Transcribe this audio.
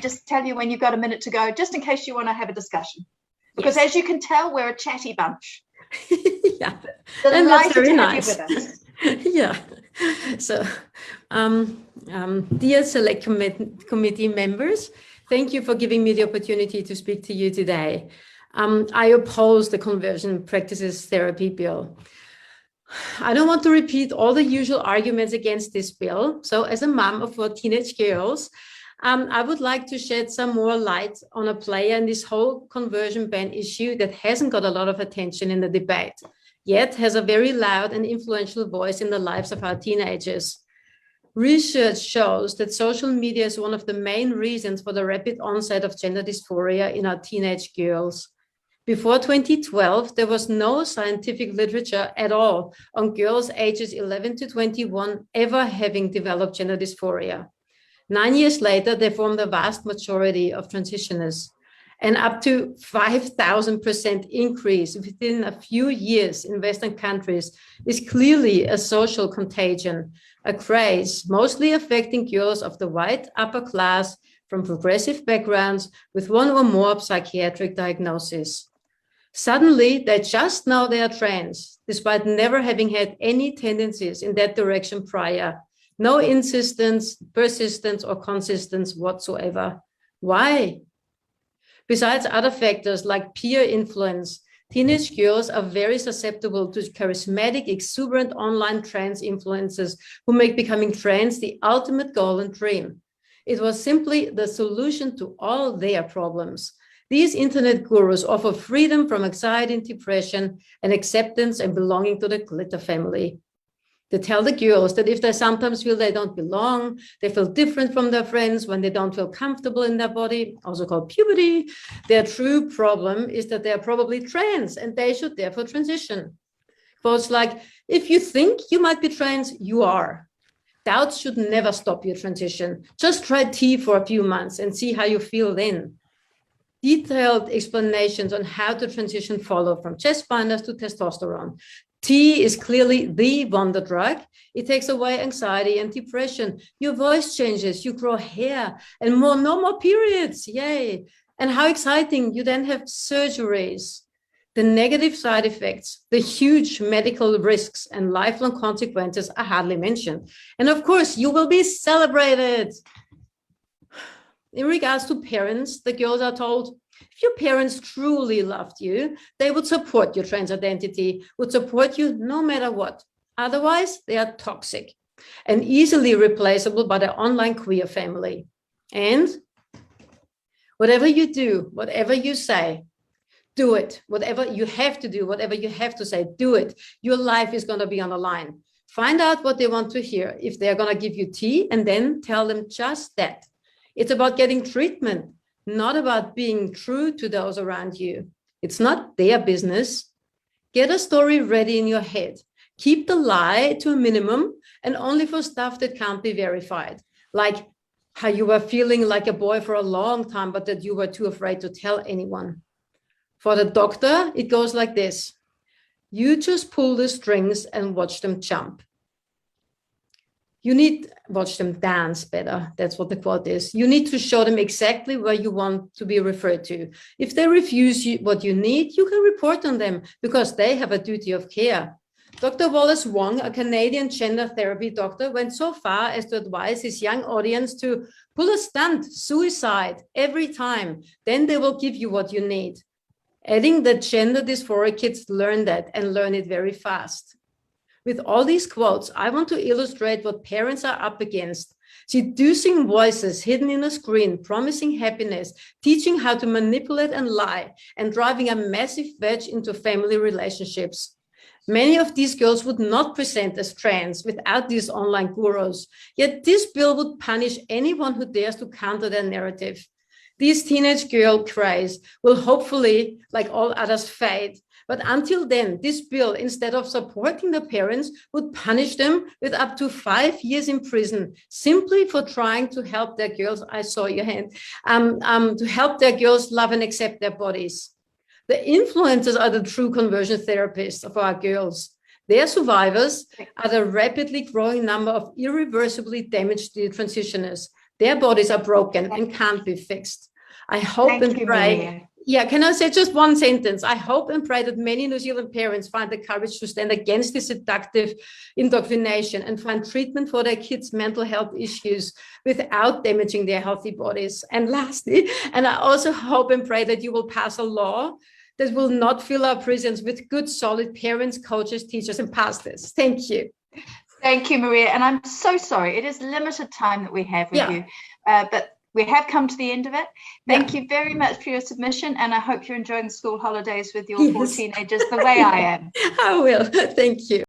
just tell you when you've got a minute to go, just in case you want to have a discussion. Because as you can tell, we're a chatty bunch. Yeah, and that's very nice. With us. Yeah. So, dear Select Committee members, thank you for giving me the opportunity to speak to you today. I oppose the Conversion Practices Therapy Bill. I don't want to repeat all the usual arguments against this bill. So as a mom of 4 teenage girls, I would like to shed some more light on a player in this whole conversion ban issue that hasn't got a lot of attention in the debate, yet has a very loud and influential voice in the lives of our teenagers. Research shows that social media is one of the main reasons for the rapid onset of gender dysphoria in our teenage girls. Before 2012, there was no scientific literature at all on girls ages 11 to 21 ever having developed gender dysphoria. 9 years later, they form the vast majority of transitioners, and up to 5,000% increase within a few years in Western countries is clearly a social contagion, a craze mostly affecting girls of the white upper class from progressive backgrounds with one or more psychiatric diagnoses. Suddenly, they just know they are trans, despite never having had any tendencies in that direction prior. No insistence, persistence, or consistence whatsoever. Why? Besides other factors like peer influence, teenage girls are very susceptible to charismatic, exuberant online trans influencers who make becoming trans the ultimate goal and dream. It was simply the solution to all their problems. These internet gurus offer freedom from anxiety and depression and acceptance and belonging to the glitter family. They tell the girls that if they sometimes feel they don't belong, they feel different from their friends when they don't feel comfortable in their body, also called puberty, their true problem is that they are probably trans and they should therefore transition. Quotes like, if you think you might be trans, you are. Doubts should never stop your transition. Just try tea for a few months and see how you feel then. Detailed explanations on how to transition follow, from chest binders to testosterone. Tea is clearly the wonder drug. It takes away anxiety and depression. Your voice changes, you grow hair, and no more periods, yay. And how exciting, you then have surgeries. The negative side effects, the huge medical risks and lifelong consequences are hardly mentioned. And of course, you will be celebrated. In regards to parents, the girls are told, if your parents truly loved you, they would support your trans identity, would support you no matter what. Otherwise, they are toxic and easily replaceable by the online queer family. And whatever you do, whatever you say, do it. Whatever you have to do, whatever you have to say, do it. Your life is going to be on the line. Find out what they want to hear. If they're going to give you tea, and then tell them just that. It's about getting treatment, not about being true to those around you. It's not their business. Get a story ready in your head. Keep the lie to a minimum and only for stuff that can't be verified. Like how you were feeling like a boy for a long time, but that you were too afraid to tell anyone. For the doctor, it goes like this. You just pull the strings and watch them jump. You need watch them dance better. That's what the quote is. You need to show them exactly where you want to be referred to. If they refuse you what you need, you can report on them because they have a duty of care. Dr. Wallace Wong, a Canadian gender therapy doctor, went so far as to advise his young audience to pull a stunt, suicide, every time. Then they will give you what you need. Adding that gender dysphoric kids learn that and learn it very fast. With all these quotes, I want to illustrate what parents are up against. Seducing voices hidden in a screen, promising happiness, teaching how to manipulate and lie, and driving a massive wedge into family relationships. Many of these girls would not present as trans without these online gurus, yet this bill would punish anyone who dares to counter their narrative. These teenage girl craze will hopefully, like all others, fade. But until then, this bill, instead of supporting the parents, would punish them with up to 5 years in prison, simply for trying to help their girls, I saw your hand, to help their girls love and accept their bodies. The influencers are the true conversion therapists of our girls. Their survivors are the rapidly growing number of irreversibly damaged transitioners. Their bodies are broken and can't be fixed. I hope Thank and you, pray. Maria. Yeah, can I say just one sentence? I hope and pray that many New Zealand parents find the courage to stand against this seductive indoctrination and find treatment for their kids' mental health issues without damaging their healthy bodies. And lastly, and I also hope and pray that you will pass a law that will not fill our prisons with good, solid parents, coaches, teachers, and pastors. Thank you. Thank you, Maria. And I'm so sorry. It is limited time that we have with you, but we have come to the end of it. Thank you very much for your submission. And I hope you're enjoying the school holidays with your 4 teenagers the way I am. I will. Thank you.